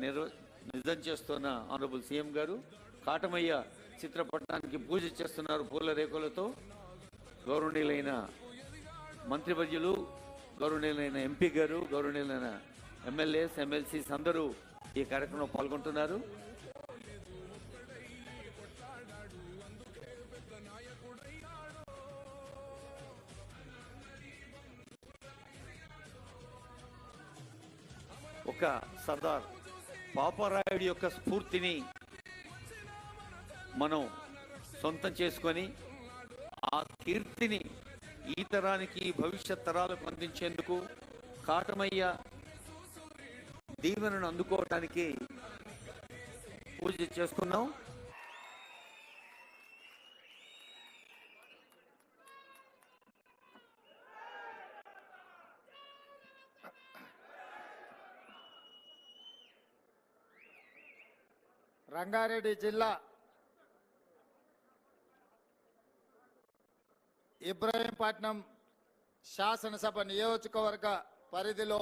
నిజం చేస్తున్న honourable CM గారు కాటమయ్య చిత్రపటానికి పూజ చేస్తున్నారు పూల రేకులతో. గౌరవనీయులైన మంత్రివర్యులు, గౌరవనీయులైన ఎంపీ గారు, గౌరవనీయులైన ఎమ్మెల్యేస్, ఎమ్మెల్సీస్ అందరూ ఈ కార్యక్రమంలో పాల్గొంటున్నారు. ఒక సర్దార్ పాపారాయుడి యొక్క స్ఫూర్తిని మనం సొంతం చేసుకొని ఆ కీర్తిని ఈ తరానికి, భవిష్యత్ తరాలకు అందించేందుకు, కాటమయ్య దీవెనను అందుకోవటానికి పూజ చేసుకున్నాం. రంగారెడ్డి జిల్లా ఇబ్రహీంపట్నం శాసనసభ నియోజకవర్గ పరిధిలో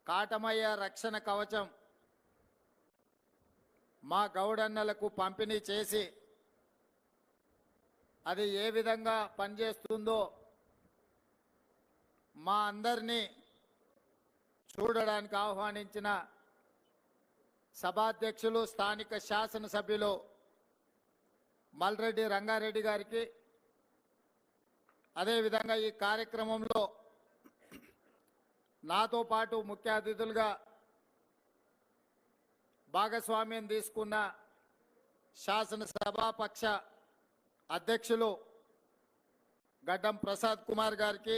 కాటమయ్య రక్షణ కవచం మా గౌడన్నలకు పంపిణీ చేసి అది ఏ విధంగా పనిచేస్తుందో మా అందరినీ చూడడానికి ఆహ్వానించిన సభాధ్యక్షులు, స్థానిక శాసనసభ్యులు మల్రెడ్డి రంగారెడ్డి గారికి, అదేవిధంగా ఈ కార్యక్రమంలో నాతో పాటు ముఖ్య అతిథులుగా భాగస్వామ్యం తీసుకున్న శాసనసభాపక్ష అధ్యక్షులు గడ్డం ప్రసాద్ కుమార్ గారికి,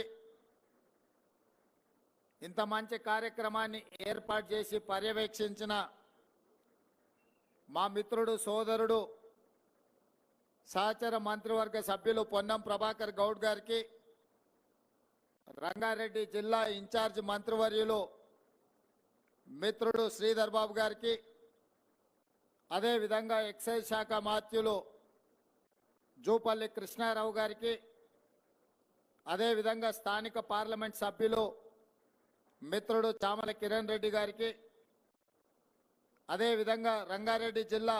ఇంత మంచి కార్యక్రమాన్ని ఏర్పాటు చేసి పర్యవేక్షించిన మా మిత్రుడు, సోదరుడు, సహచర మంత్రివర్గ సభ్యులు పొన్నం ప్రభాకర్ గౌడ్ గారికి, రంగారెడ్డి జిల్లా ఇన్ఛార్జ్ మంత్రివర్యులు మిత్రుడు శ్రీధర్ బాబు గారికి, అదేవిధంగా ఎక్సైజ్ శాఖ మాత్యులు జూపల్లి కృష్ణారావు గారికి, అదేవిధంగా స్థానిక పార్లమెంట్ సభ్యులు మిత్రుడు చామల కిరణ్ రెడ్డి గారికి, అదేవిధంగా రంగారెడ్డి జిల్లా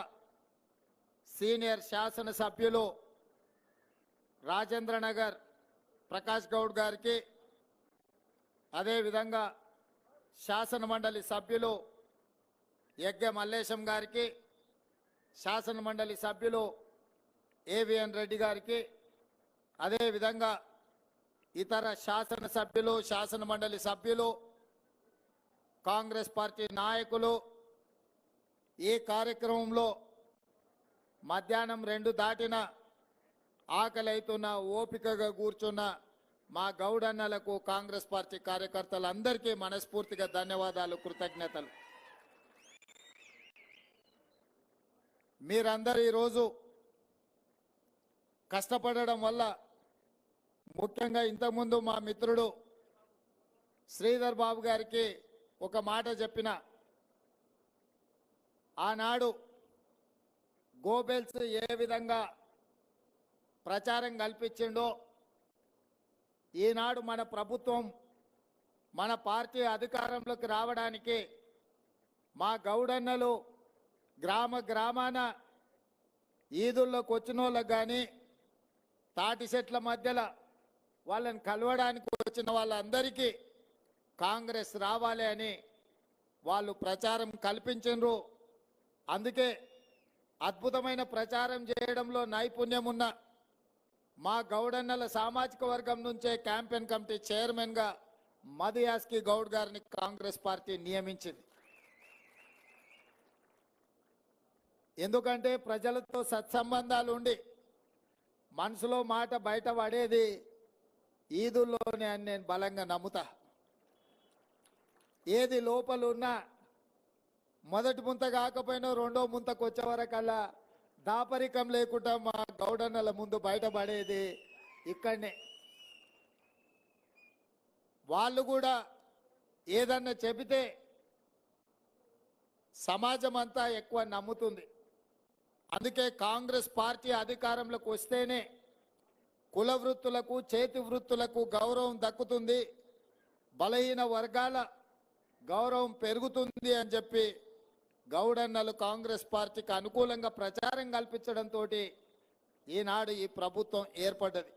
సీనియర్ శాసనసభ్యులు రాజేంద్రనగర్ ప్రకాష్ గౌడ్ గారికి, అదేవిధంగా శాసనమండలి సభ్యులు యజ్ఞ మల్లేశం గారికి, శాసనమండలి సభ్యులు ఏవిఎన్ రెడ్డి గారికి, అదేవిధంగా ఇతర శాసనసభ్యులు, శాసనమండలి సభ్యులు, కాంగ్రెస్ పార్టీ నాయకులు, ఈ కార్యక్రమంలో మధ్యాహ్నం 2 దాటిన ఆకలి అవుతున్న, ఓపికగా కూర్చున్న మా గౌడన్నలకు, కాంగ్రెస్ పార్టీ కార్యకర్తలందరికీ మనస్ఫూర్తిగా ధన్యవాదాలు, కృతజ్ఞతలు. మీరందరూ ఈరోజు కష్టపడడం వల్ల, ముఖ్యంగా ఇంతకుముందు మా మిత్రుడు శ్రీధర్ బాబు గారికి ఒక మాట చెప్పిన, ఆనాడు గోబెల్స్ ఏ విధంగా ప్రచారం కల్పించిండో, ఈనాడు మన ప్రభుత్వం, మన పార్టీ అధికారంలోకి రావడానికి మా గౌడన్నలు గ్రామ గ్రామాన ఈదుల్లోకి వచ్చిన వాళ్ళకు కానీ, తాటి చెట్ల మధ్యలో వాళ్ళని కలవడానికి వచ్చిన వాళ్ళందరికీ కాంగ్రెస్ రావాలి అని వాళ్ళు ప్రచారం కల్పించారు. అందుకే అద్భుతమైన ప్రచారం చేయడంలో నైపుణ్యం ఉన్న మా గౌడన్నల సామాజిక వర్గం నుంచే క్యాంపెయిన్ కమిటీ చైర్మన్గా మధుయాస్కి గౌడ్ గారిని కాంగ్రెస్ పార్టీ నియమించింది. ఎందుకంటే ప్రజలతో సత్సంబంధాలు ఉండి మనసులో మాట బయట పడేది ఈదుల్లోనే అని నేను బలంగా నమ్ముతా. ఏది లోపలున్నా మొదటి ముంత కాకపోయినా రెండో ముంతకు వచ్చే వరకల్లా దాపరికం లేకుండా మా గౌడన్నల ముందు బయటపడేది ఇక్కడనే. వాళ్ళు కూడా ఏదన్నా చెబితే సమాజం అంతా ఎక్కువ నమ్ముతుంది. అందుకే కాంగ్రెస్ పార్టీ అధికారంలోకి వస్తేనే కుల వృత్తులకు, చేతి వృత్తులకు గౌరవం దక్కుతుంది. బలహీన వర్గాల గౌరవం పెరుగుతుంది అని చెప్పి గౌడన్నలు కాంగ్రెస్ పార్టీకి అనుకూలంగా ప్రచారం కల్పించడంతో ఈనాడు ఈ ప్రభుత్వం ఏర్పడ్డది.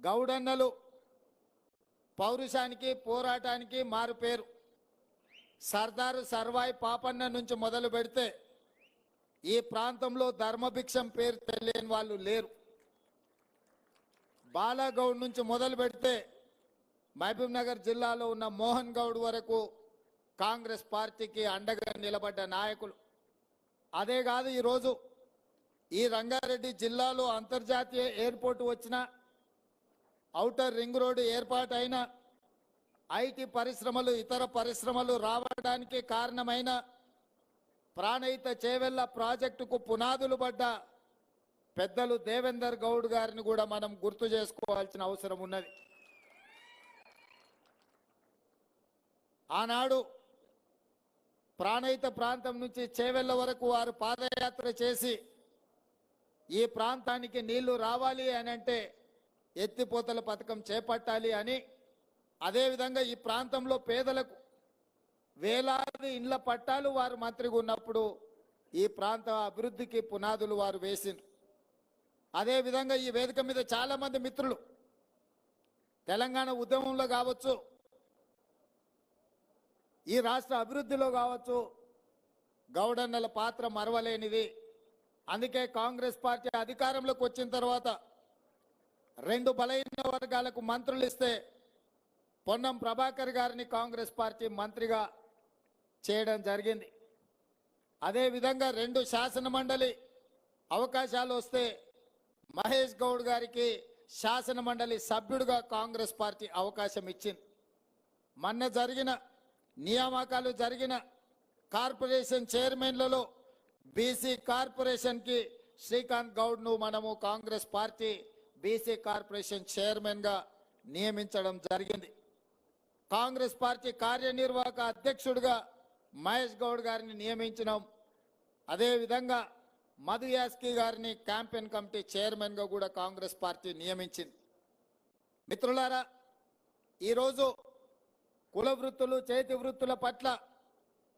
గౌడన్నలు పౌరుషానికి పోరాటానికి మారు పేరు. సర్దారు సర్వాయి పాపన్న నుంచి మొదలు పెడితే ఈ ప్రాంతంలో ధర్మభిక్షం పేరు తెలియని వాళ్ళు లేరు. బాలాగౌడ్ నుంచి మొదలు పెడితే మహబూబ్ నగర్ జిల్లాలో ఉన్న మోహన్ గౌడ్ వరకు కాంగ్రెస్ పార్టీకి అండగా నిలబడ్డ నాయకులు. అదే కాదు, ఈరోజు ఈ రంగారెడ్డి జిల్లాలో అంతర్జాతీయ ఎయిర్పోర్ట్ వచ్చిన, ఔటర్ రింగ్ రోడ్డు ఏర్పాటైన, ఐటీ పరిశ్రమలు ఇతర పరిశ్రమలు రావడానికి కారణమైన ప్రాణహిత చేవెళ్ల ప్రాజెక్టుకు పునాదులు పడ్డ పెద్దలు దేవేందర్ గౌడ్ గారిని కూడా మనం గుర్తు చేసుకోవాల్సిన అవసరం ఉన్నది. ఆనాడు ప్రాణహిత ప్రాంతం నుంచి చేవెళ్ల వరకు వారు పాదయాత్ర చేసి ఈ ప్రాంతానికి నీళ్లు రావాలి అని అంటే ఎత్తిపోతల పథకం చేపట్టాలి అని, అదేవిధంగా ఈ ప్రాంతంలో పేదలకు వేలాది ఇండ్ల పట్టాలు వారు మంత్రిగా ఉన్నప్పుడు ఈ ప్రాంత అభివృద్ధికి పునాదులు వారు వేసింది. అదేవిధంగా ఈ వేదిక మీద చాలా మంది మిత్రులు తెలంగాణ ఉద్యమంలో కావచ్చు, ఈ రాష్ట్ర అభివృద్ధిలో కావచ్చు, గౌడన్నల పాత్ర మరవలేనిది. అందుకే కాంగ్రెస్ పార్టీ అధికారంలోకి వచ్చిన తర్వాత 2 బలహీన వర్గాలకు మంత్రులు ఇస్తే పొన్నం ప్రభాకర్ గారిని కాంగ్రెస్ పార్టీ మంత్రిగా చేయడం జరిగింది. అదేవిధంగా 2 శాసన మండలి అవకాశాలు వస్తే మహేష్ గౌడ్ గారికి శాసన మండలి సభ్యుడిగా కాంగ్రెస్ పార్టీ అవకాశం ఇచ్చింది. మొన్న జరిగిన నియామకాలు జరిగిన కార్పొరేషన్ చైర్మన్లలో బీసీ కార్పొరేషన్కి శ్రీకాంత్ గౌడ్ను మనము కాంగ్రెస్ పార్టీ బీసీ కార్పొరేషన్ చైర్మన్గా నియమించడం జరిగింది. కాంగ్రెస్ పార్టీ కార్యనిర్వాహక అధ్యక్షుడిగా మహేష్ గౌడ్ గారిని నియమించినాం. అదేవిధంగా మధు యాస్కి గారిని క్యాంపెయిన్ కమిటీ చైర్మన్గా కూడా కాంగ్రెస్ పార్టీ నియమించింది. మిత్రులారా, ఈరోజు కుల వృత్తులు చేతి వృత్తుల పట్ల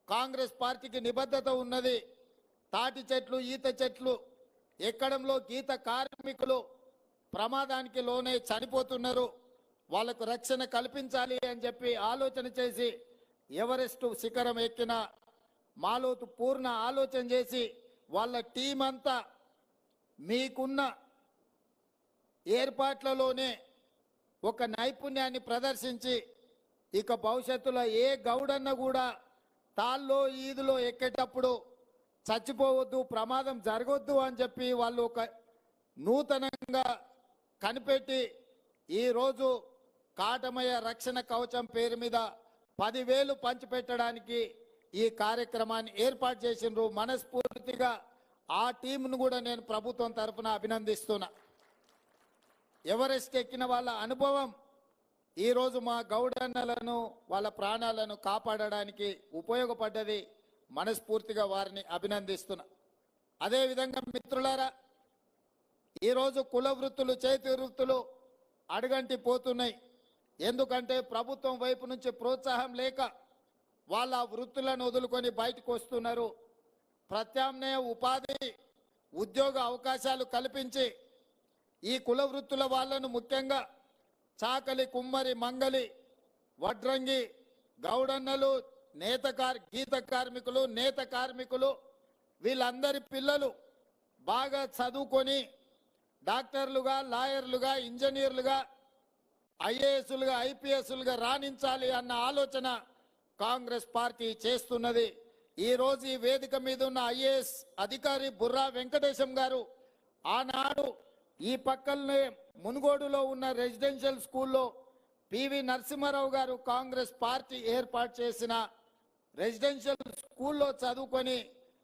కాంగ్రెస్ పార్టీకి నిబద్ధత ఉన్నది. తాటి చెట్లు ఈత చెట్లు ఎక్కడంలో గీత కార్మికులు ప్రమాదానికి లోనే చనిపోతున్నారు, వాళ్లకు రక్షణ కల్పించాలి అని చెప్పి ఆలోచన చేసి ఎవరెస్ట్ శిఖరం ఎక్కిన మాలోతు పూర్ణ ఆలోచన చేసి వాళ్ళ టీం అంతా మీకున్న ఏర్పాట్లలోనే ఒక నైపుణ్యాన్ని ప్రదర్శించి ఇక భవిష్యత్తులో ఏ గౌడన్న కూడా తాళ్ళలో ఈదులో ఎక్కేటప్పుడు చచ్చిపోవద్దు, ప్రమాదం జరగొద్దు అని చెప్పి వాళ్ళు ఒక నూతనంగా కనిపెట్టి ఈరోజు కాటమయ్య రక్షణ కవచం పేరు మీద 10,000 పంచిపెట్టడానికి ఈ కార్యక్రమాన్ని ఏర్పాటు చేసిండ్రు. మనస్ఫూర్తిగా ఆ టీంను కూడా నేను ప్రభుత్వం తరఫున అభినందిస్తున్నా. ఎవరెస్ట్ ఎక్కిన వాళ్ళ అనుభవం ఈరోజు మా గౌడన్నలను వాళ్ళ ప్రాణాలను కాపాడడానికి ఉపయోగపడ్డది. మనస్ఫూర్తిగా వారిని అభినందిస్తున్నా. అదేవిధంగా మిత్రులారా, ఈరోజు కుల వృత్తులు చేతి వృత్తులు అడుగంటి పోతున్నాయి. ఎందుకంటే ప్రభుత్వం వైపు నుంచి ప్రోత్సాహం లేక వాళ్ళ వృత్తులను వదులుకొని బయటకు వస్తున్నారు. ప్రత్యామ్నాయ ఉపాధి ఉద్యోగ అవకాశాలు కల్పించి ఈ కుల వృత్తుల వాళ్ళను ముఖ్యంగా చాకలి, కుమ్మరి, మంగలి, వడ్రంగి, గౌడన్నలు, గీత కార్మికులు, నేత కార్మికులు వీళ్ళందరి పిల్లలు బాగా చదువుకొని డాక్టర్లుగా, లాయర్లుగా, ఇంజనీర్లుగా, ఐఏఎస్లుగా, ఐపీఎస్లుగా రాణించాలి అన్న ఆలోచన కాంగ్రెస్ పార్టీ చేస్తున్నది. ఈరోజు ఈ వేదిక మీద ఉన్న ఐఏఎస్ అధికారి బుర్రా వెంకటేశం గారు ఆనాడు ఈ పక్కనే మునుగోడులో ఉన్న రెసిడెన్షియల్ స్కూల్లో పివి నరసింహారావు గారు కాంగ్రెస్ పార్టీ ఏర్పాటు చేసిన రెసిడెన్షియల్ స్కూల్లో చదువుకొని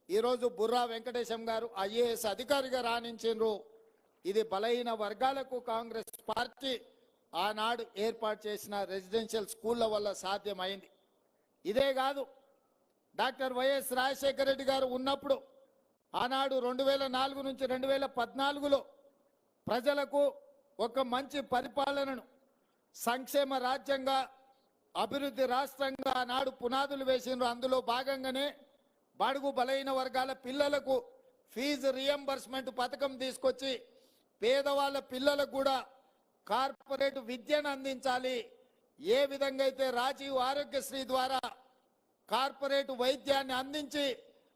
ఈరోజు బుర్రా వెంకటేశం గారు ఐఏఎస్ అధికారిగా రాణించారు. ఇది బలహీన వర్గాలకు కాంగ్రెస్ పార్టీ ఆనాడు ఏర్పాటు చేసిన రెసిడెన్షియల్ స్కూళ్ళ వల్ల సాధ్యమైంది. ఇదే కాదు, డాక్టర్ వైఎస్ రాజశేఖర రెడ్డి గారు ఉన్నప్పుడు ఆనాడు 2004 నుంచి 2014లో ప్రజలకు ఒక మంచి పరిపాలనను, సంక్షేమ రాజ్యంగా అభివృద్ధి రాష్ట్రంగా ఆనాడు పునాదులు వేసిండ్రు. అందులో భాగంగానే బడుగు బలైన వర్గాల పిల్లలకు ఫీజు రియంబర్స్మెంట్ పథకం తీసుకొచ్చి పేదవాళ్ళ పిల్లలకు కూడా కార్పొరేట్ విద్యను అందించాలి. ఏ విధంగా అయితే రాజీవ్ ఆరోగ్యశ్రీ ద్వారా కార్పొరేట్ వైద్యాన్ని అందించి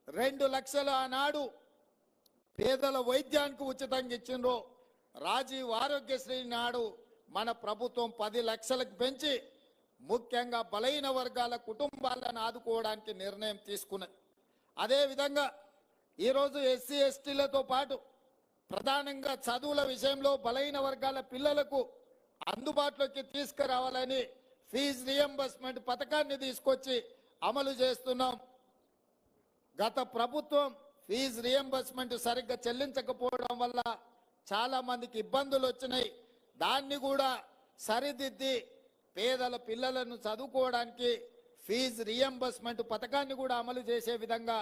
2 లక్షల ఆనాడు పేదల వైద్యానికి ఉచితంగా ఇచ్చిండ్రో, రాజీవ్ ఆరోగ్యశ్రీ నాడు మన ప్రభుత్వం 10 లక్షలకు పెంచి ముఖ్యంగా బలైన వర్గాల కుటుంబాలను ఆదుకోవడానికి నిర్ణయం తీసుకున్నది. అదేవిధంగా ఈరోజు ఎస్సీ ఎస్టీలతో పాటు ప్రధానంగా చదువుల విషయంలో బలైన వర్గాల పిల్లలకు అందుబాటులోకి తీసుకురావాలని ఫీజు రియంబర్స్మెంట్ పథకాన్ని తీసుకొచ్చి అమలు చేస్తున్నాం. గత ప్రభుత్వం ఫీజు రియంబర్స్మెంట్ సరిగ్గా చెల్లించకపోవడం వల్ల చాలా మందికి ఇబ్బందులు వచ్చినాయి. దాన్ని కూడా సరిదిద్ది పేదల పిల్లలను చదువుకోవడానికి ఫీజు రియంబర్స్మెంట్ పథకాన్ని కూడా అమలు చేసే విధంగా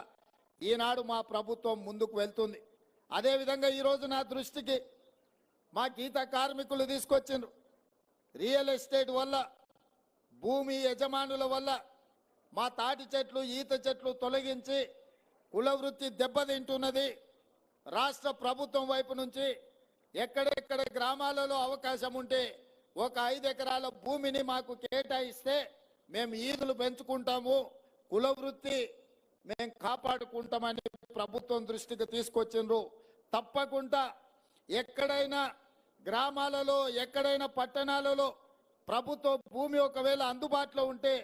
ఈనాడు మా ప్రభుత్వం ముందుకు వెళ్తుంది. అదేవిధంగా ఈరోజు నా దృష్టికి మా గీత కార్మికులు తీసుకొచ్చిండ్రు. రియల్ ఎస్టేట్ వల్ల, భూమి యజమానుల వల్ల మా తాటి చెట్లు, ఈత చెట్లు తొలగించి కుల వృత్తి దెబ్బతింటున్నది. రాష్ట్ర ప్రభుత్వం వైపు నుంచి ఎక్కడెక్కడ గ్రామాలలో అవకాశం ఉంటే ఒక 5 ఎకరాల భూమిని మాకు కేటాయిస్తే మేము ఈదులు పెంచుకుంటాము, కుల వృత్తి మేము కాపాడుకుంటామని ప్రభుత్వం దృష్టికి తీసుకొచ్చిండ్రు. తప్పకుండా ఎక్కడైనా గ్రామాలలో, ఎక్కడైనా పట్టణాలలో ప్రభుత్వ భూమి ఒకవేళ అందుబాటులో ఉంటే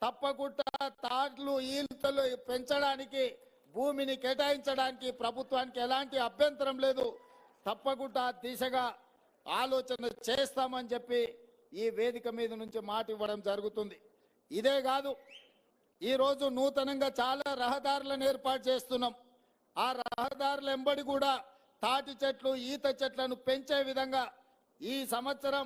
తప్పకుండా తాడ్లు, ఈల్తలు పెంచడానికి, భూమిని కేటాయించడానికి ప్రభుత్వానికి ఎలాంటి అభ్యంతరం లేదు. తప్పకుండా దిశగా ఆలోచన చేస్తామని చెప్పి ఈ వేదిక మీద నుంచి మాట ఇవ్వడం జరుగుతుంది. ఇదే కాదు, ఈరోజు నూతనంగా చాలా రహదారులను ఏర్పాటు చేస్తున్నాం. ఆ రహదారుల వెంబడి కూడా తాటి చెట్లు, ఈత చెట్లను పెంచే విధంగా ఈ సంవత్సరం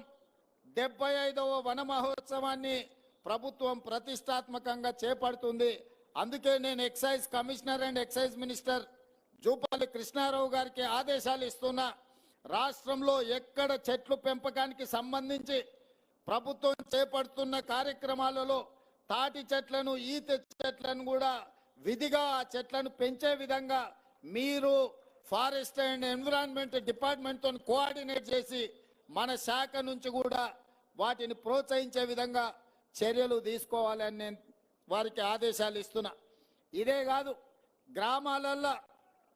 75వ వన మహోత్సవాన్ని ప్రభుత్వం ప్రతిష్టాత్మకంగా చేపడుతుంది. అందుకే నేను excise commissioner and excise minister Jupally Krishna Rao గారికి ఆదేశాలు ఇస్తున్నా. రాష్ట్రంలో ఎక్కడ చెట్లు పెంపకానికి సంబంధించి ప్రభుత్వం చేపడుతున్న కార్యక్రమాలలో తాటి చెట్లను, ఈత చెట్లను కూడా విధిగా ఆ చెట్లను పెంచే విధంగా మీరు ఫారెస్ట్ అండ్ ఎన్విరాన్మెంట్ డిపార్ట్మెంట్తో కోఆర్డినేట్ చేసి మన శాఖ నుంచి కూడా వాటిని ప్రోత్సహించే విధంగా చర్యలు తీసుకోవాలని నేను వారికి ఆదేశాలు ఇస్తున్నా. ఇదే కాదు, గ్రామాలలో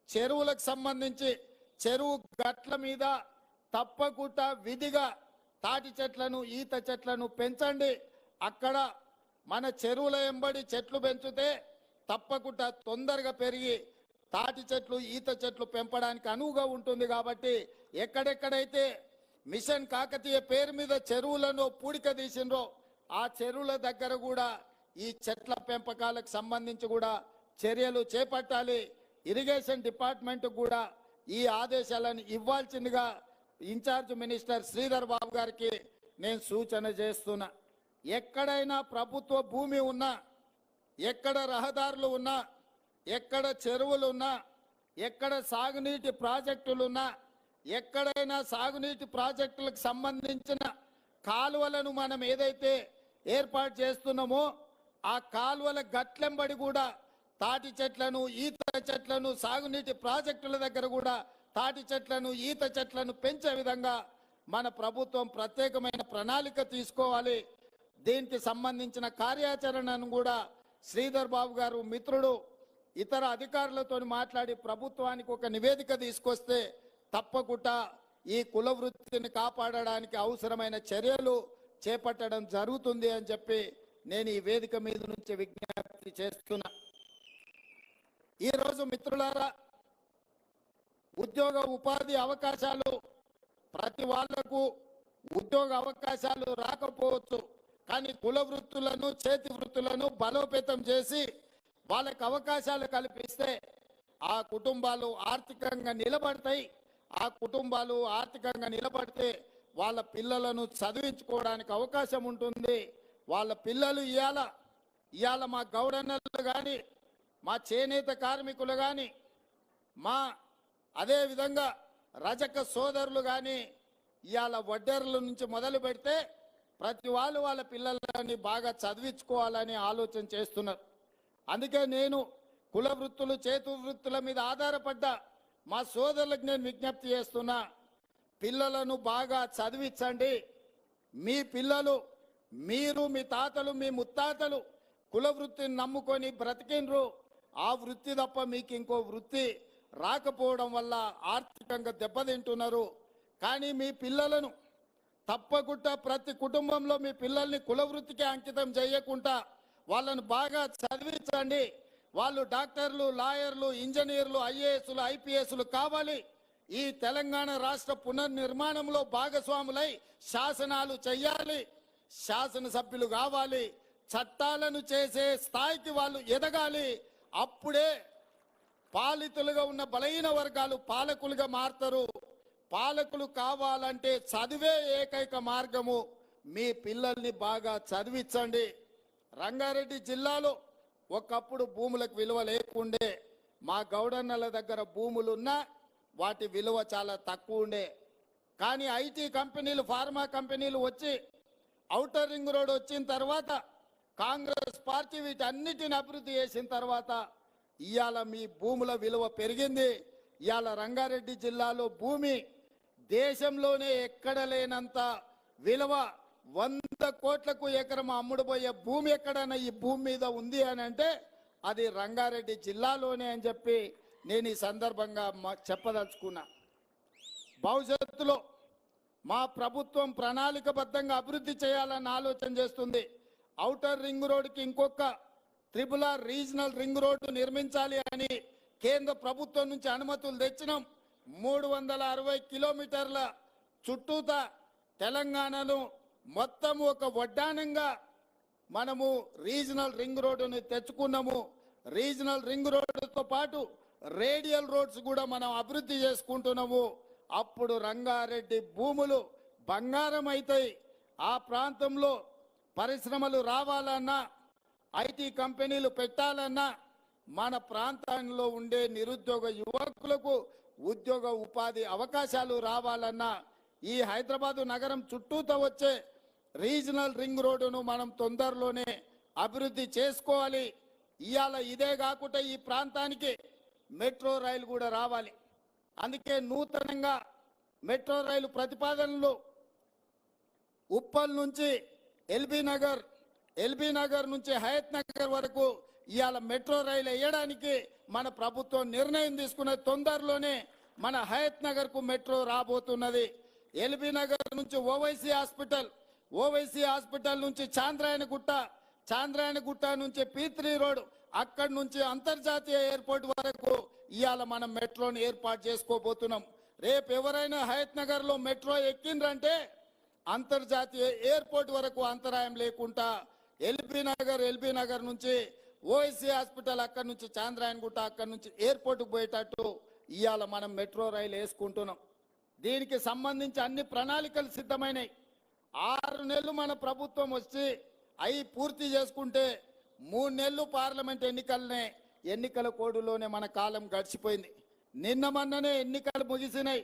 చెరువులకు సంబంధించి చెరువు గట్ల మీద తప్పకుండా విధిగా తాటి చెట్లను, ఈత చెట్లను పెంచండి. అక్కడ మన చెరువుల వెంబడి చెట్లు పెంచితే తప్పకుండా తొందరగా పెరిగి తాటి చెట్లు, ఈత చెట్లు పెంపడానికి అనువుగా ఉంటుంది. కాబట్టి ఎక్కడెక్కడైతే మిషన్ కాకతీయ పేరు మీద చెరువులను పూడిక తీసిండ్రో ఆ చెరువుల దగ్గర కూడా ఈ చెట్ల పెంపకాలకు సంబంధించి కూడా చర్యలు చేపట్టాలి. ఇరిగేషన్ డిపార్ట్మెంట్ కూడా ఈ ఆదేశాలను ఇవ్వాల్సిందిగా ఇన్ఛార్జ్ మినిస్టర్ శ్రీధర్ బాబు గారికి నేను సూచన చేస్తున్నా. ఎక్కడైనా ప్రభుత్వ భూమి ఉన్నా, ఎక్కడ రహదారులు ఉన్నా, ఎక్కడ చెరువులు ఉన్నా, ఎక్కడ సాగునీటి ప్రాజెక్టులు ఉన్నా, ఎక్కడైనా సాగునీటి ప్రాజెక్టులకు సంబంధించిన కాలువలను మనం ఏదైతే ఏర్పాటు చేస్తున్నామో ఆ కాలువల గట్లెంబడి కూడా తాటి చెట్లను, ఈత చెట్లను, సాగునీటి ప్రాజెక్టుల దగ్గర కూడా తాటి చెట్లను, ఈత చెట్లను పెంచే విధంగా మన ప్రభుత్వం ప్రత్యేకమైన ప్రణాళిక తీసుకోవాలి. దీనికి సంబంధించిన కార్యాచరణను కూడా శ్రీధర్ బాబు గారు మిత్రుడు ఇతర అధికారులతో మాట్లాడి ప్రభుత్వానికి ఒక నివేదిక తీసుకొస్తే తప్పకుండా ఈ కుల వృత్తిని కాపాడడానికి అవసరమైన చర్యలు చేపట్టడం జరుగుతుంది అని చెప్పి నేను ఈ వేదిక మీద నుంచి విజ్ఞప్తి చేస్తున్నా. ఈరోజు మిత్రులారా, ఉద్యోగ ఉపాధి అవకాశాలు ప్రతి వాళ్లకు ఉద్యోగ అవకాశాలు రాకపోవచ్చు, కానీ కుల వృత్తులను, చేతి వృత్తులను బలోపేతం చేసి వాళ్ళకి అవకాశాలు కల్పిస్తే ఆ కుటుంబాలు ఆర్థికంగా నిలబడతాయి. ఆ కుటుంబాలు ఆర్థికంగా నిలబడితే వాళ్ళ పిల్లలను చదివించుకోవడానికి అవకాశం ఉంటుంది. వాళ్ళ పిల్లలు ఇవాళ మా గౌడన్నలు కానీ, మా చేనేత కార్మికులు కానీ, మా అదేవిధంగా రజక సోదరులు కానీ ఇవాళ వడ్డెర్ల నుంచి మొదలు పెడితే ప్రతి వాళ్ళు వాళ్ళ పిల్లలని బాగా చదివించుకోవాలని ఆలోచన చేస్తున్నారు. అందుకే నేను కుల వృత్తులు చేతు వృత్తుల మీద ఆధారపడ్డ మా సోదరులకు నేను విజ్ఞప్తి చేస్తున్నా, పిల్లలను బాగా చదివించండి. మీ పిల్లలు, మీరు, మీ తాతలు, మీ ముత్తాతలు కుల వృత్తిని నమ్ముకొని బ్రతికిండ్రు. ఆ వృత్తి తప్ప మీకు ఇంకో వృత్తి రాకపోవడం వల్ల ఆర్థికంగా దెబ్బతింటున్నారు. కానీ మీ పిల్లలను తప్పకుండా ప్రతి కుటుంబంలో మీ పిల్లల్ని కుల వృత్తికి అంకితం చేయకుండా వాళ్ళను బాగా చదివించండి. వాళ్ళు డాక్టర్లు, లాయర్లు, ఇంజనీర్లు, ఐఏఎస్లు, ఐపీఎస్లు కావాలి. ఈ తెలంగాణ రాష్ట్ర పునర్నిర్మాణంలో భాగస్వాములై శాసనాలు చెయ్యాలి, శాసనసభ్యులు కావాలి, చట్టాలను చేసే స్థాయికి వాళ్ళు ఎదగాలి. అప్పుడే పాలితులుగా ఉన్న బలహీన వర్గాలు పాలకులుగా మారుతారు. పాలకులు కావాలంటే చదివే ఏకైక మార్గము. మీ పిల్లల్ని బాగా చదివించండి. రంగారెడ్డి జిల్లాలో ఒకప్పుడు భూములకు విలువ లేకుండే. మా గౌడన్నల దగ్గర భూములున్నా వాటి విలువ చాలా తక్కువ ఉండే. కానీ ఐటీ కంపెనీలు, ఫార్మా కంపెనీలు వచ్చి ఔటర్ రింగ్ రోడ్ వచ్చిన తర్వాత, కాంగ్రెస్ పార్టీ వీటన్నిటిని అభివృద్ధి చేసిన తర్వాత ఇవాళ మీ భూముల విలువ పెరిగింది. ఇవాళ రంగారెడ్డి జిల్లాలో భూమి దేశంలోనే ఎక్కడ లేనంత విలువ, 100 కోట్లకు ఎకరం అమ్ముడుపోయే భూమి ఎక్కడైనా ఈ భూమి మీద ఉంది అని అంటే అది రంగారెడ్డి జిల్లాలోనే అని చెప్పి నేను ఈ సందర్భంగా చెప్పదలుచుకున్నా. భవిష్యత్తులో మా ప్రభుత్వం ప్రణాళికబద్ధంగా అభివృద్ధి చేయాలని ఆలోచన చేస్తుంది. ఔటర్ రింగ్ రోడ్డుకి ఇంకొక RRR రీజనల్ రింగ్ రోడ్డు నిర్మించాలి అని కేంద్ర ప్రభుత్వం నుంచి అనుమతులు తెచ్చినాం. 360 కిలోమీటర్ల చుట్టూత తెలంగాణను మొత్తం ఒక వడ్డానంగా మనము రీజనల్ రింగ్ రోడ్డుని తెచ్చుకున్నాము. రీజనల్ రింగ్ రోడ్డుతో పాటు రేడియల్ రోడ్స్ కూడా మనం అభివృద్ధి చేసుకుంటున్నాము. అప్పుడు రంగారెడ్డి భూములు బంగారం అవుతాయి. ఆ ప్రాంతంలో పరిశ్రమలు రావాలన్నా, ఐటీ కంపెనీలు పెట్టాలన్నా, మన ప్రాంతంలో ఉండే నిరుద్యోగ యువకులకు ఉద్యోగ ఉపాధి అవకాశాలు రావాలన్నా ఈ హైదరాబాదు నగరం చుట్టూతో వచ్చే రీజనల్ రింగ్ రోడ్డును మనం తొందరలోనే అభివృద్ధి చేసుకోవాలి. ఇవాళ ఇదే కాకుండా ఈ ప్రాంతానికి మెట్రో రైలు కూడా రావాలి. అందుకే నూతనంగా మెట్రో రైలు ప్రతిపాదనలు ఉప్పల్ నుంచి ఎల్బీ నగర్ నుంచి హయత్ నగర్ వరకు ఇవాళ మెట్రో రైలు వేయడానికి మన ప్రభుత్వం నిర్ణయం తీసుకున్న తొందరలోనే మన హయత్ నగర్ కు మెట్రో రాబోతున్నది. ఎల్బీ నగర్ నుంచి ఓవైసీ హాస్పిటల్ నుంచి చాంద్రాయణగుట్ట నుంచి P3 రోడ్, అక్కడి నుంచి అంతర్జాతీయ ఎయిర్పోర్ట్ వరకు ఇవాళ మనం మెట్రోని ఏర్పాటు చేసుకోబోతున్నాం. రేపు ఎవరైనా హయత్ నగర్ లో మెట్రో ఎక్కిండ్రంటే అంతర్జాతీయ ఎయిర్పోర్ట్ వరకు అంతరాయం లేకుండా ఎల్బీ నగర్ నుంచి ఓవైసీ హాస్పిటల్, అక్కడి నుంచి చాంద్రాయణగుట్ట, అక్కడి నుంచి ఎయిర్పోర్ట్కు పోయేటట్టు ఇవాళ మనం మెట్రో రైలు వేసుకుంటున్నాం. దీనికి సంబంధించి అన్ని ప్రణాళికలు సిద్ధమైనవి. 6 నెలలు మన ప్రభుత్వం వచ్చి అవి పూర్తి చేసుకుంటే 3 నెలలు పార్లమెంట్ ఎన్నికల కోడులోనే మన కాలం గడిచిపోయింది. నిన్న మొన్ననే ఎన్నికలు ముగిసినాయి.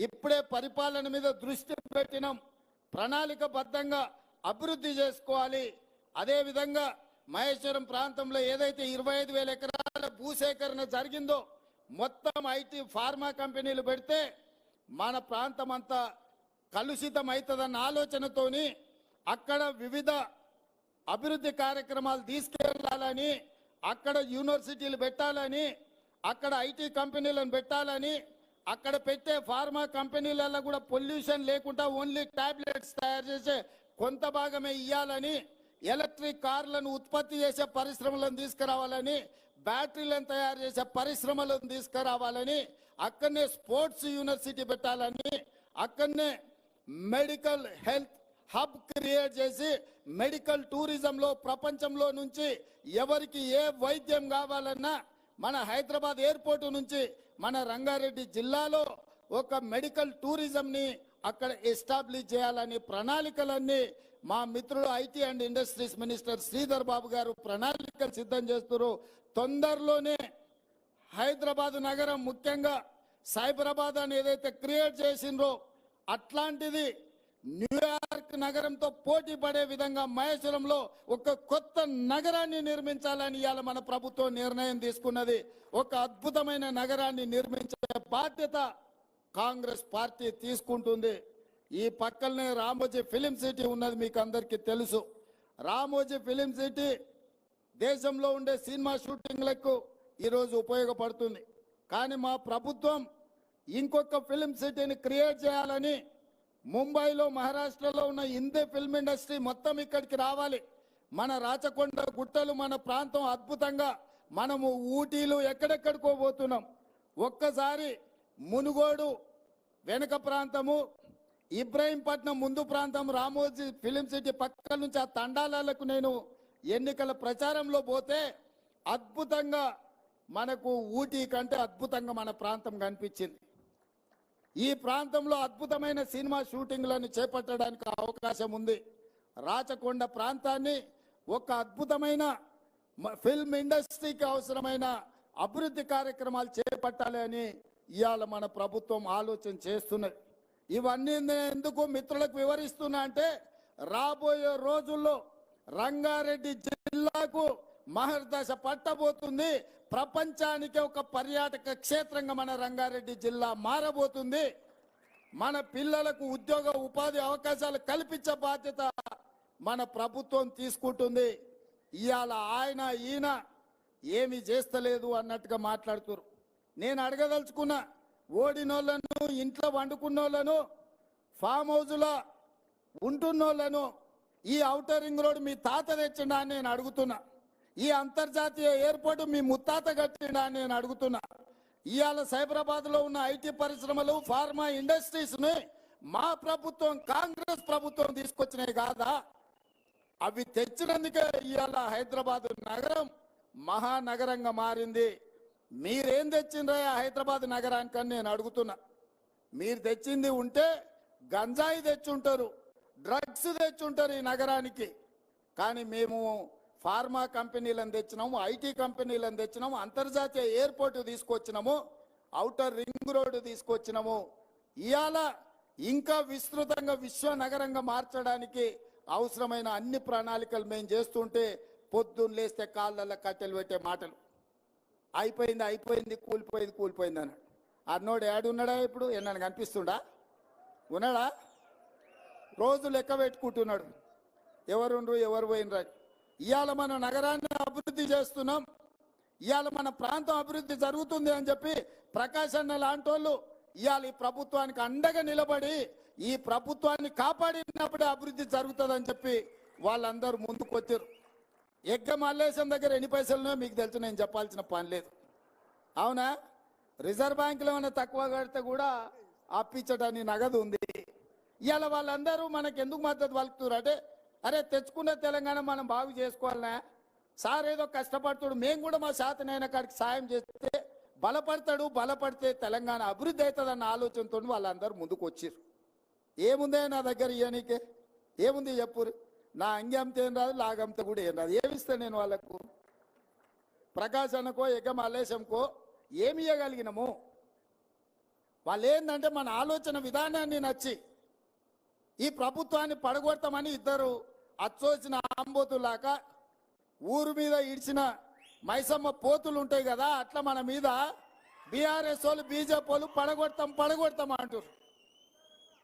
ఇప్పుడే పరిపాలన మీద దృష్టి పెట్టినాం. ప్రణాళికబద్ధంగా అభివృద్ధి చేసుకోవాలి. అదేవిధంగా మహేశ్వరం ప్రాంతంలో ఏదైతే 25,000 ఎకరాల భూసేకరణ జరిగిందో మొత్తం ఐటీ ఫార్మా కంపెనీలు పెడితే మన ప్రాంతం అంతా కలుషితం అవుతుందన్న ఆలోచనతోని అక్కడ వివిధ అభివృద్ధి కార్యక్రమాలు తీసుకెళ్లాలని, అక్కడ యూనివర్సిటీలు పెట్టాలని, అక్కడ ఐటీ కంపెనీలను పెట్టాలని, అక్కడ పెట్టే ఫార్మా కంపెనీలలో కూడా పొల్యూషన్ లేకుండా ఓన్లీ టాబ్లెట్స్ తయారు చేసే కొంత భాగమే ఇవ్వాలని, ఎలక్ట్రిక్ కార్లను ఉత్పత్తి చేసే పరిశ్రమలను తీసుకురావాలని, బ్యాటరీలను తయారు చేసే పరిశ్రమలను తీసుకురావాలని, అక్కడనే స్పోర్ట్స్ యూనివర్సిటీ పెట్టాలని, అక్కడనే మెడికల్ హెల్త్ హబ్ క్రియేట్ చేసి మెడికల్ టూరిజంలో ప్రపంచంలో నుంచి ఎవరికి ఏ వైద్యం కావాలన్నా మన హైదరాబాద్ ఎయిర్పోర్ట్ నుంచి మన రంగారెడ్డి జిల్లాలో ఒక మెడికల్ టూరిజంని అక్కడ ఎస్టాబ్లిష్ చేయాలని ప్రణాళికలన్నీ మా మిత్రుడు IT and industries minister Sridhar Babu గారు ప్రణాళికలు సిద్ధం చేస్తున్నారు. తొందరలోనే హైదరాబాద్ నగరం ముఖ్యంగా సైబరాబాద్ అని ఏదైతే క్రియేట్ చేసిండ్రో అట్లాంటిది న్యూయార్క్ నగరంతో పోటీ పడే విధంగా మహేశ్వరంలో ఒక కొత్త నగరాన్ని నిర్మించాలని ఇవాళ మన ప్రభుత్వం నిర్ణయం తీసుకున్నది. ఒక అద్భుతమైన నగరాన్ని నిర్మించే బాధ్యత కాంగ్రెస్ పార్టీ తీసుకుంటుంది. ఈ పక్కనే రామోజీ ఫిలిం సిటీ ఉన్నది, మీకు అందరికీ తెలుసు. రామోజీ ఫిలిం సిటీ దేశంలో ఉండే సినిమా షూటింగ్లకు ఈరోజు ఉపయోగపడుతుంది. కానీ మా ప్రభుత్వం ఇంకొక ఫిలిం సిటీని క్రియేట్ చేయాలని ముంబైలో, మహారాష్ట్రలో ఉన్న హిందీ ఫిల్మ్ ఇండస్ట్రీ మొత్తం ఇక్కడికి రావాలి. మన రాచకొండ గుట్టలు, మన ప్రాంతం అద్భుతంగా, మనము ఊటీలు ఎక్కడెక్కడికో పోతున్నాం. ఒక్కసారి మునుగోడు వెనుక ప్రాంతము, ఇబ్రాహీంపట్నం ముందు ప్రాంతం, రామోజీ ఫిలిం సిటీ పక్కన నుంచి ఆ తండాలకు నేను ఎన్నికల ప్రచారంలో పోతే అద్భుతంగా మనకు ఊటీ కంటే అద్భుతంగా మన ప్రాంతం కనిపించింది. ఈ ప్రాంతంలో అద్భుతమైన సినిమా షూటింగ్లను చేపట్టడానికి అవకాశం ఉంది. రాచకొండ ప్రాంతాన్ని ఒక అద్భుతమైన ఫిల్మ్ ఇండస్ట్రీకి అవసరమైన అభివృద్ధి కార్యక్రమాలు చేపట్టాలి అని ఇవాళ మన ప్రభుత్వం ఆలోచన చేస్తున్నది. ఇవన్నీ ఎందుకు మిత్రులకు వివరిస్తున్నా అంటే, రాబోయే రోజుల్లో రంగారెడ్డి జిల్లాకు మహర్దశ పట్టబోతుంది. ప్రపంచానికి ఒక పర్యాటక క్షేత్రంగా మన రంగారెడ్డి జిల్లా మారబోతుంది. మన పిల్లలకు ఉద్యోగ ఉపాధి అవకాశాలు కల్పించే బాధ్యత మన ప్రభుత్వం తీసుకుంటుంది. ఇవాళ ఆయన ఈయన ఏమి చేస్తలేదు అన్నట్టుగా మాట్లాడుతున్నారు. నేను అడగదలుచుకున్నా, ఓడినోళ్లను, ఇంట్లో వండుకున్నోళ్లను, ఫామ్ హౌజ్లో ఉంటున్నోళ్లను ఈ ఔటర్ రింగ్ రోడ్ మీ తాత తెచ్చిండా అని నేను అడుగుతున్నా. ఈ అంతర్జాతీయ ఎయిర్పోర్ట్ మీ ముత్తాత కట్టిండా అని నేను అడుగుతున్నా. ఇవాళ సైబరాబాద్లో ఉన్న ఐటీ పరిశ్రమలు, ఫార్మా ఇండస్ట్రీస్ని మా ప్రభుత్వం, కాంగ్రెస్ ప్రభుత్వం తీసుకొచ్చినాయి కాదా? అవి తెచ్చినందుకే ఇవాళ హైదరాబాద్ నగరం మహానగరంగా మారింది. మీరేం తెచ్చిండ్రా హైదరాబాద్ నగరానికని నేను అడుగుతున్నా. మీరు తెచ్చింది ఉంటే గంజాయి తెచ్చుంటారు, డ్రగ్స్ తెచ్చుంటారు ఈ నగరానికి. కానీ మేము ఫార్మా కంపెనీలను తెచ్చినాము, ఐటీ కంపెనీలను తెచ్చినాము, అంతర్జాతీయ ఎయిర్పోర్ట్ తీసుకొచ్చినాము, ఔటర్ రింగ్ రోడ్డు తీసుకొచ్చినాము. ఇవాళ ఇంకా విస్తృతంగా విశ్వ నగరంగా మార్చడానికి అవసరమైన అన్ని ప్రణాళికలు మేము చేస్తుంటే పొద్దున్న లేస్తే కాళ్ళల్లో కట్టెలు పెట్టే మాటలు. అయిపోయింది అయిపోయింది, కూలిపోయింది కూలిపోయింది అన్నాడు. అన్నోడు ఏడున్నాడా? ఇప్పుడు ఎన్నను కనిపిస్తుండా? ఉన్నాడా? రోజు లెక్క పెట్టుకుంటున్నాడు, ఎవరుండ్రు ఎవరు పోయినరా. ఇవాళ మన నగరాన్ని అభివృద్ధి చేస్తున్నాం, ఇవాళ మన ప్రాంతం అభివృద్ధి జరుగుతుంది అని చెప్పి ప్రకాష్ అన్న లాంటి వాళ్ళు ఇవాళ ఈ ప్రభుత్వానికి అండగా నిలబడి ఈ ప్రభుత్వాన్ని కాపాడినప్పుడే అభివృద్ధి జరుగుతుందని చెప్పి వాళ్ళందరూ ముందుకు వచ్చారు. ఎగ్గ మల్లేశం దగ్గర ఎన్ని పైసలునో మీకు తెలుసు, నేను చెప్పాల్సిన పని లేదు. అవునా? రిజర్వ్ బ్యాంకులో ఏమైనా తక్కువ కడితే కూడా అప్పించడానికి నగదు ఉంది. ఇవాళ వాళ్ళందరూ మనకు ఎందుకు మద్దతు పలుకుతున్నారు అంటే, అరే తెచ్చుకున్న తెలంగాణ మనం బాగు చేసుకోవాలనా? సార్ ఏదో కష్టపడుతాడు, మేము కూడా మా శాతనైన కాడికి సాయం చేస్తే బలపడతాడు, బలపడితే తెలంగాణ అభివృద్ధి అవుతుందన్న ఆలోచనతో వాళ్ళందరూ ముందుకు వచ్చారు. ఏముందే నా దగ్గర ఇయనీకే? ఏముంది చెప్పురు? నా అంగి అమ్మితే ఏం రాదు, లాగమ్మితే కూడా ఏం రాదు. ఏమిస్తా నేను వాళ్ళకు? ప్రకాశ్ అన్నకో ఎగ్గ మల్లేశంకో ఏమి ఇవ్వగలిగినాము? వాళ్ళు ఏంటంటే మన ఆలోచన విధానాన్ని నచ్చి ఈ ప్రభుత్వాన్ని పడగొడతామని ఇద్దరు అచ్చోసిన ఆంబోతులాక ఊరు మీద ఇడిచిన మైసమ్మ పోతులు ఉంటాయి కదా, అట్లా మన మీద బీఆర్ఎస్ వాళ్ళు, బీజేపీ వాళ్ళు పడగొడతాం అంటారు.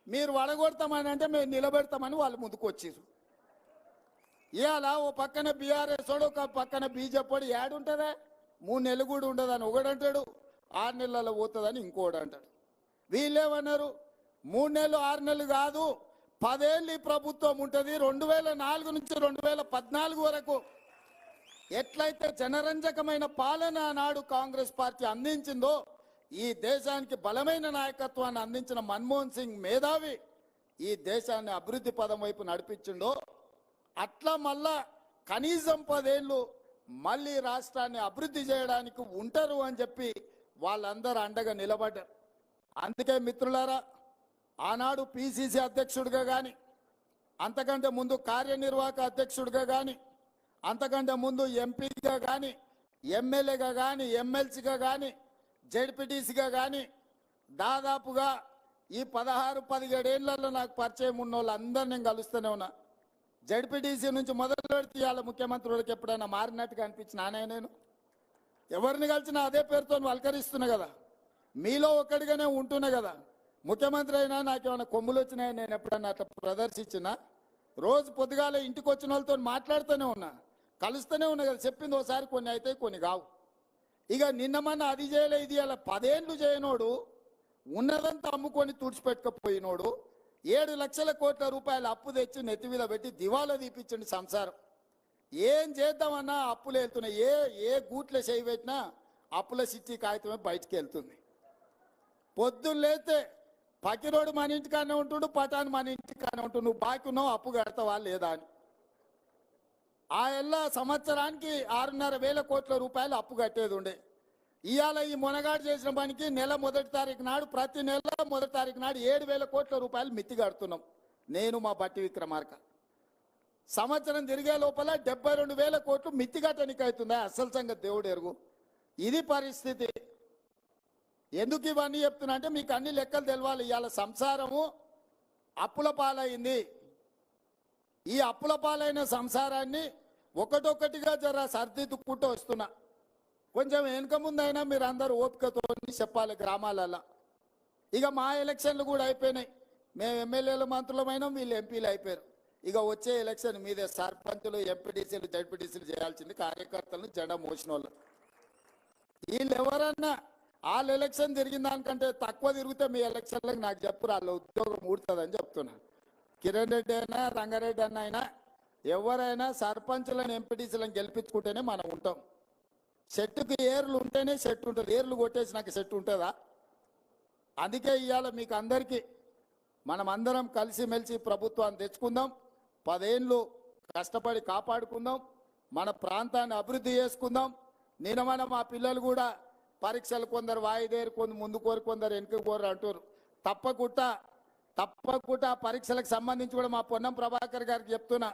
మీరు పడగొడతామని అంటే మేము నిలబెడతామని వాళ్ళు ముందుకు వచ్చారు. ఇవాళ ఓ పక్కన బీఆర్ఎస్ వాడు, ఒక పక్కన బీజేపీ వాడు ఏడుంటుందా? 3 నెలలు కూడా ఉండదని ఒకడంటాడు, 6 నెలల్లో పోతుందని ఇంకోడు అంటాడు. వీళ్ళేమన్నారు? 3 నెలలు 6 నెలలు కాదు, 10 ఏళ్ళు ఈ ప్రభుత్వం ఉంటుంది. 2004 నుంచి 2014 వరకు ఎట్లయితే జనరంజకమైన పాలన నాడు కాంగ్రెస్ పార్టీ అందించిందో, ఈ దేశానికి బలమైన నాయకత్వాన్ని అందించిన మన్మోహన్ సింగ్ మేధావి ఈ దేశాన్ని అభివృద్ధి పదం వైపు నడిపించిండో, అట్లా మళ్ళా కనీసం 10 ఏళ్ళు మళ్ళీ రాష్ట్రాన్ని అభివృద్ధి చేయడానికి ఉంటారు అని చెప్పి వాళ్ళందరూ అండగా నిలబడ్డారు. అందుకే మిత్రులారా, ఆనాడు పిసిసి అధ్యక్షుడిగా కానీ, అంతకంటే ముందు కార్యనిర్వాహక అధ్యక్షుడిగా కానీ, అంతకంటే ముందు ఎంపీగా కానీ, ఎమ్మెల్యేగా కానీ, ఎమ్మెల్సీగా కానీ, జెడ్పీటీసీగా కానీ దాదాపుగా ఈ 16-17 ఏళ్లలో నాకు పరిచయం ఉన్న వాళ్ళందరూ నేను కలుస్తూనే ఉన్నా. జడ్పీటీసీ నుంచి మొదలు పెడితే ఇవాళ ముఖ్యమంత్రులకు ఎప్పుడైనా మారినట్టుగా అనిపించిన నేను ఎవరిని కలిసినా అదే పేరుతో వల్కరిస్తున్నా కదా, మీలో ఒక్కడిగానే ఉంటున్నా కదా. ముఖ్యమంత్రి అయినా నాకేమైనా కొమ్ములు వచ్చినాయని నేను ఎప్పుడన్నా అట్లా ప్రదర్శించినా? రోజు పొద్దుగాల ఇంటికి వచ్చిన వాళ్ళతో మాట్లాడుతూనే ఉన్నా, కలుస్తూనే ఉన్నా కదా. చెప్పింది ఒకసారి కొన్ని అయితే కొన్ని కావు. ఇక నిన్నమన్నా అది చేయలే ఇది అలా 10 ఏళ్ళు చేయనోడు ఉన్నదంతా అమ్ముకొని తుడిచిపెట్టుకపోయినోడు 7 లక్షల కోట్ల రూపాయల అప్పు తెచ్చి నెత్తి మీద పెట్టి దివాలా తీపిచ్చండి సంసారం. ఏం చేద్దామన్నా అప్పులు వెళ్తున్నాయి. ఏ గూట్ల చేయి పెట్టినా అప్పుల సిట్టి కాగితమే బయటికి వెళ్తుంది. పొద్దున్న లేతే పకిరోడు మన ఇంటికానే ఉంటుండు, పటాన్ మన ఇంటికానే ఉంటుండు. నువ్వు బాకీ ఉన్నావు, అప్పు కడతావా లేదా అని. ఆ ఎల్ల సంవత్సరానికి 6,500 కోట్ల రూపాయలు అప్పు కట్టేది ఉండే. ఇవాళ ఈ మొనగాడు చేసిన పనికి నెల 1వ తారీఖు నాడు, ప్రతి నెల 1వ తారీఖు నాడు 7,000 కోట్ల రూపాయలు మిత్తి కడుతున్నాం నేను మా బట్టి విక్రమార్క. సంవత్సరం తిరిగే లోపల 72,000 కోట్లు మిత్తి కట్టనికి అవుతుందా? అసలు సంగతి దేవుడు ఎరుగు. ఇది పరిస్థితి. ఎందుకు ఇవన్నీ చెప్తున్నా అంటే మీకు అన్ని లెక్కలు తెలవాలి. ఇవాళ సంసారము అప్పుల పాలైంది. ఈ అప్పుల పాలైన సంసారాన్ని ఒకటొక్కటిగా జర సర్దిద్దుకుంటూ వస్తున్నా. కొంచెం వెనుక ముందైనా మీరు అందరూ ఓపికతో చెప్పాలి గ్రామాలలో. ఇక మా ఎలక్షన్లు కూడా అయిపోయినాయి. మేము ఎమ్మెల్యేలు మంత్రులమైనా వీళ్ళు ఎంపీలు అయిపోయారు. ఇక వచ్చే ఎలక్షన్ మీదే సర్పంచులు, ఎంపీటీసీలు, జడ్పీటీసీలు చేయాల్సింది కార్యకర్తలను జెండా మోసిన వాళ్ళు. వీళ్ళు ఎవరన్నా వాళ్ళ ఎలక్షన్ జరిగిన దానికంటే తక్కువ తిరిగితే మీ ఎలక్షన్లకు నాకు చెప్పు, వాళ్ళ ఉద్యోగం ఊడుతుందని చెప్తున్నా. కిరణ్ రెడ్డి అయినా రంగారెడ్డి అన్న అయినా ఎవరైనా సర్పంచులను ఎంపీటీసీలను గెలిపించుకుంటేనే మనం ఉంటాం. చెట్టుకి ఏర్లు ఉంటేనే చెట్టు ఉంటుంది. ఏర్లు కొట్టేసి నాకు చెట్టు ఉంటుందా? అందుకే ఇవాళ మీకు అందరికీ మనం అందరం కలిసిమెలిసి ప్రభుత్వాన్ని తెచ్చుకుందాం. 10 ఏళ్ళు కష్టపడి కాపాడుకుందాం. మన ప్రాంతాన్ని అభివృద్ధి చేసుకుందాం. నిన్న మా పిల్లలు కూడా పరీక్షలు కొందరు వాయిదేరు, కొందరు ముందు కోరు, కొందరు వెనుక కోరు అంటారు. తప్పకుండా పరీక్షలకు సంబంధించి కూడా మా పొన్నం ప్రభాకర్ గారికి చెప్తున్నా,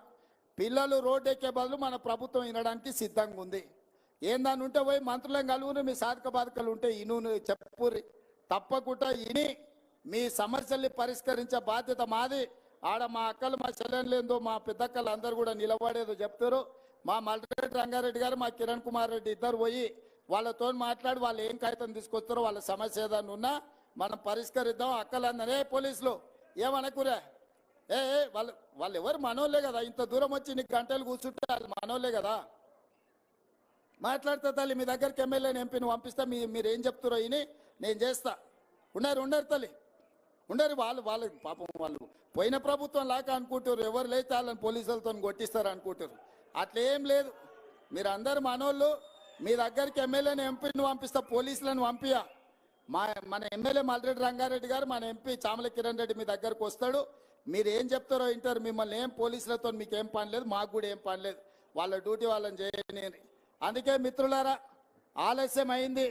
పిల్లలు రోడ్డు ఎక్కే బదులు మన ప్రభుత్వం వినడానికి సిద్ధంగా ఉంది. ఏందాన్ని ఉంటే పోయి మంత్రులను కలుగుని మీ సాధక బాధకాలు ఉంటే ఇను చెప్పుర్రి. తప్పకుండా ఇని మీ సమస్యల్ని పరిష్కరించే బాధ్యత మాది. ఆడ మా అక్కలు, మా చెల్లెళ్ళేందో, మా పెద్దక్కలు అందరూ కూడా నిలబడేదో చెప్తారు. మా మల్రెడ్డి రంగారెడ్డి గారు, మా కిరణ్ కుమార్ రెడ్డి ఇద్దరు పోయి వాళ్ళతో మాట్లాడి వాళ్ళు ఏం కాగితం తీసుకొస్తారో, వాళ్ళ సమస్య ఏదన్నా ఉన్నా మనం పరిష్కరిద్దాం. అక్కలందరే పోలీసులు ఏమనకురా, వాళ్ళు ఎవరు మనోళ్ళే కదా. ఇంత దూరం వచ్చి నీకు గంటలు కూర్చుంటే వాళ్ళు మనోళ్ళే కదా. మాట్లాడితే తల్లి మీ దగ్గరికి ఎమ్మెల్యేని ఎంపీని పంపిస్తా, మీరు ఏం చెప్తారో ఇని నేను చేస్తా. ఉండరు తల్లి, ఉండరు. వాళ్ళు పాపం వాళ్ళు పోయిన ప్రభుత్వం లాగా అనుకుంటారు. ఎవరు లేతే వాళ్ళని పోలీసులతో కొట్టిస్తారు అనుకుంటారు. అట్లేం లేదు. మీరు అందరు మనోళ్ళు. మీ దగ్గరికి ఎమ్మెల్యేని ఎంపీని పంపిస్తా, పోలీసులను పంపియా. మన ఎమ్మెల్యే మల్రెడ్డి రంగారెడ్డి గారు, మన ఎంపీ చామల కిరణ్ రెడ్డి మీ దగ్గరకు వస్తాడు. మీరు ఏం చెప్తారో వింటారు. మిమ్మల్ని ఏం పోలీసులతో మీకు ఏం పని లేదు, మాకు కూడా ఏం పని లేదు. వాళ్ళ డ్యూటీ వాళ్ళని చేయని. అందుకే మిత్రులారా, ఆలస్యం అయింది.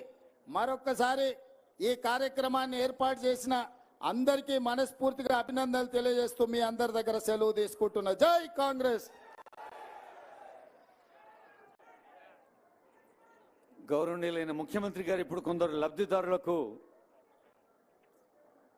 మరొక్కసారి ఈ కార్యక్రమాన్ని ఏర్పాటు చేసిన అందరికీ మనస్ఫూర్తిగా అభినందనలు తెలియజేస్తూ మీ అందరి దగ్గర సెలవు తీసుకుంటున్నా. జై కాంగ్రెస్. గౌరవనీయులైన ముఖ్యమంత్రి గారు ఇప్పుడు కొందరు లబ్ధిదారులకు